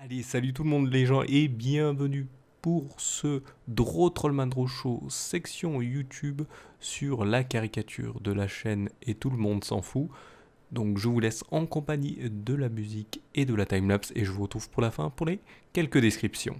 Allez, salut tout le monde les gens et bienvenue pour ce Draw Trollman Draw Show section YouTube sur la caricature de la chaîne et tout le monde s'en fout. Donc je vous laisse en compagnie de la musique et de la timelapse et je vous retrouve pour la fin pour les quelques descriptions.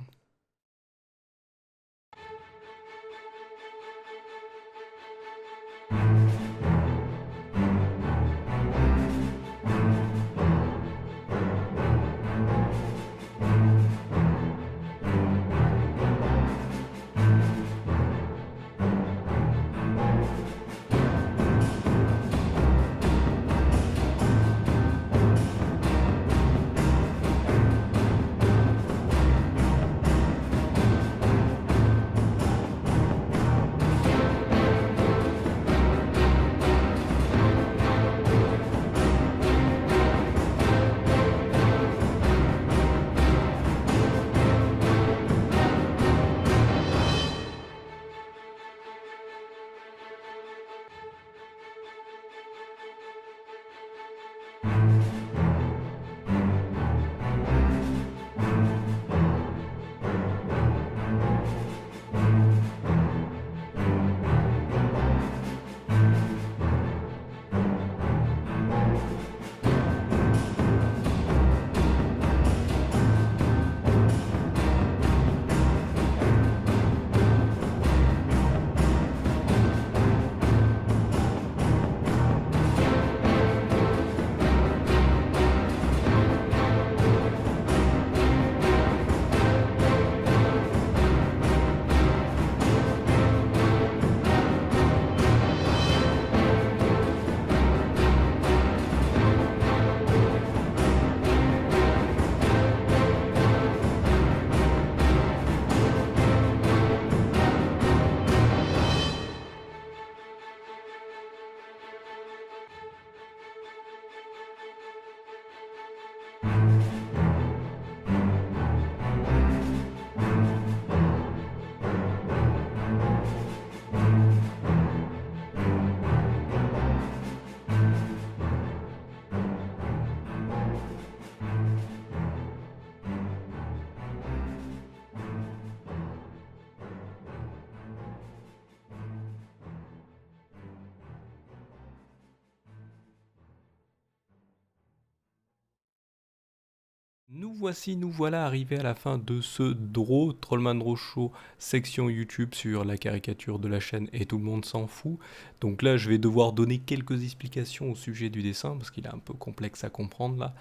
Nous voilà arrivés à la fin de ce Draw Trollman Draw Show section YouTube sur la caricature de la chaîne et tout le monde s'en fout. Donc là, je vais devoir donner quelques explications au sujet du dessin parce qu'il est un peu complexe à comprendre là.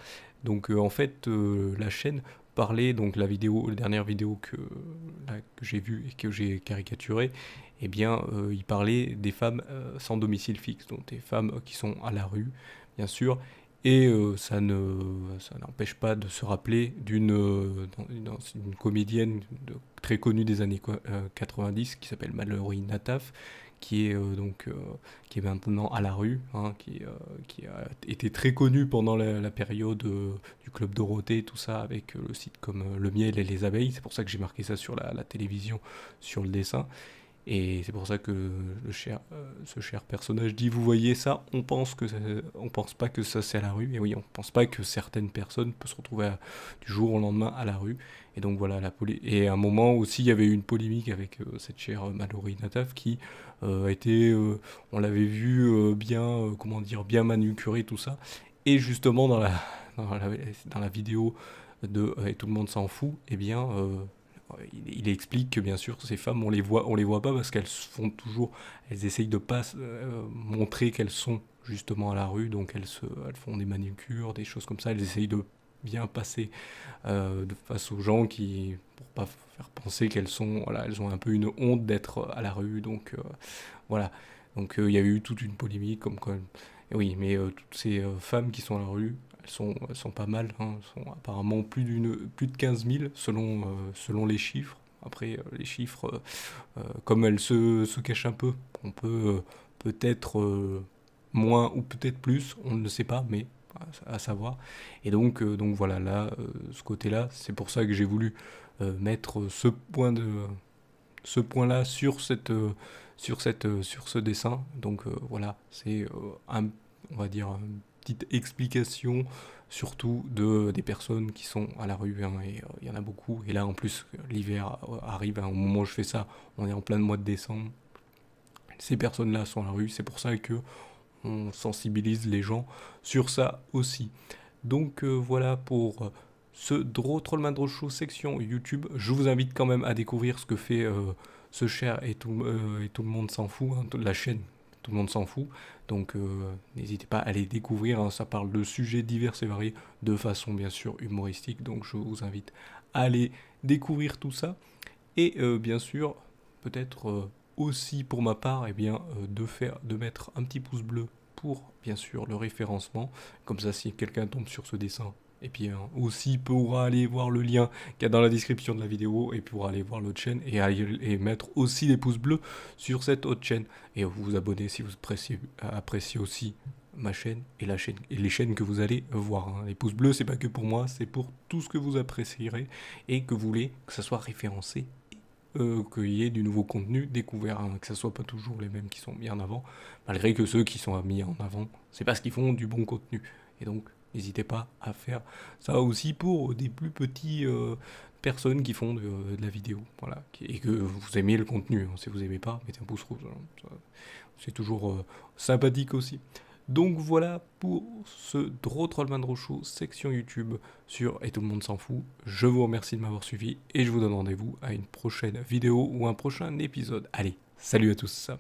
Donc en fait, la chaîne parlait, donc la dernière vidéo que j'ai vue et que j'ai caricaturée, eh bien, il parlait des femmes sans domicile fixe, donc des femmes qui sont à la rue, bien sûr. Et ça n'empêche pas de se rappeler d'une comédienne très connue des années 90 qui s'appelle Mallory Nataf, qui est maintenant à la rue, hein, qui a été très connue pendant la période du Club Dorothée, tout ça, avec le site comme Le Miel et les Abeilles. C'est pour ça que j'ai marqué ça sur la télévision, sur le dessin. Et c'est pour ça que ce cher personnage dit, vous voyez ça, on pense pas que ça c'est à la rue. Et oui, on pense pas que certaines personnes peuvent se retrouver du jour au lendemain à la rue. Et donc voilà, et à un moment aussi, il y avait eu une polémique avec cette chère Mallory Nataf qui on l'avait vu comment dire, bien manucurée, tout ça. Et justement, dans la vidéo de Et tout le monde s'en fout, eh bien, il explique que bien sûr ces femmes on les voit pas parce elles essayent de pas montrer qu'elles sont justement à la rue, donc elles font des manucures, des choses comme ça, elles essayent de bien passer face aux gens pour pas faire penser voilà, elles ont un peu une honte d'être à la rue, donc voilà. Donc il y a eu toute une polémique comme quoi, et oui, mais toutes ces femmes qui sont à la rue, elles sont pas mal, hein. Elles sont apparemment plus de 15 000 selon les chiffres. Après, les chiffres, comme elles se cachent un peu, on peut peut-être moins ou peut-être plus, on ne le sait pas, mais à savoir. Et donc voilà, là, ce côté-là, c'est pour ça que j'ai voulu mettre ce point-là sur ce dessin. Donc voilà, c'est on va dire petites explications, surtout des personnes qui sont à la rue, hein, et il y en a beaucoup. Et là, en plus, l'hiver arrive, hein, au moment où je fais ça, on est en plein mois de décembre. Ces personnes-là sont à la rue, c'est pour ça que on sensibilise les gens sur ça aussi. Donc voilà pour ce Trollman Draw Show section YouTube. Je vous invite quand même à découvrir ce que fait ce cher et tout le monde s'en fout, hein, la chaîne Tout le monde s'en fout. Donc n'hésitez pas à les découvrir, hein, ça parle de sujets divers et variés de façon bien sûr humoristique. Donc je vous invite à aller découvrir tout ça. Et bien sûr, peut-être aussi pour ma part, eh bien, de mettre un petit pouce bleu pour bien sûr le référencement. Comme ça, si quelqu'un tombe sur ce dessin, et puis aussi pourra aller voir le lien qu'il y a dans la description de la vidéo et pourra aller voir l'autre chaîne et mettre aussi des pouces bleus sur cette autre chaîne. Et vous abonner si vous appréciez aussi ma chaîne et les chaînes que vous allez voir, hein. Les pouces bleus, c'est pas que pour moi, c'est pour tout ce que vous apprécierez et que vous voulez que ça soit référencé, qu'il y ait du nouveau contenu découvert, hein, que ce soit pas toujours les mêmes qui sont mis en avant, malgré que ceux qui sont mis en avant, c'est parce qu'ils font du bon contenu. Et donc, n'hésitez pas à faire ça aussi pour des plus petits personnes qui font de la vidéo, voilà, et que vous aimez le contenu, hein. Si vous aimez pas, mettez un pouce rouge, hein. C'est toujours sympathique aussi. Donc voilà pour ce Trollman Draw Show section YouTube sur Et tout le monde s'en fout. Je vous remercie de m'avoir suivi et je vous donne rendez-vous à une prochaine vidéo ou un prochain épisode. Allez, salut à tous.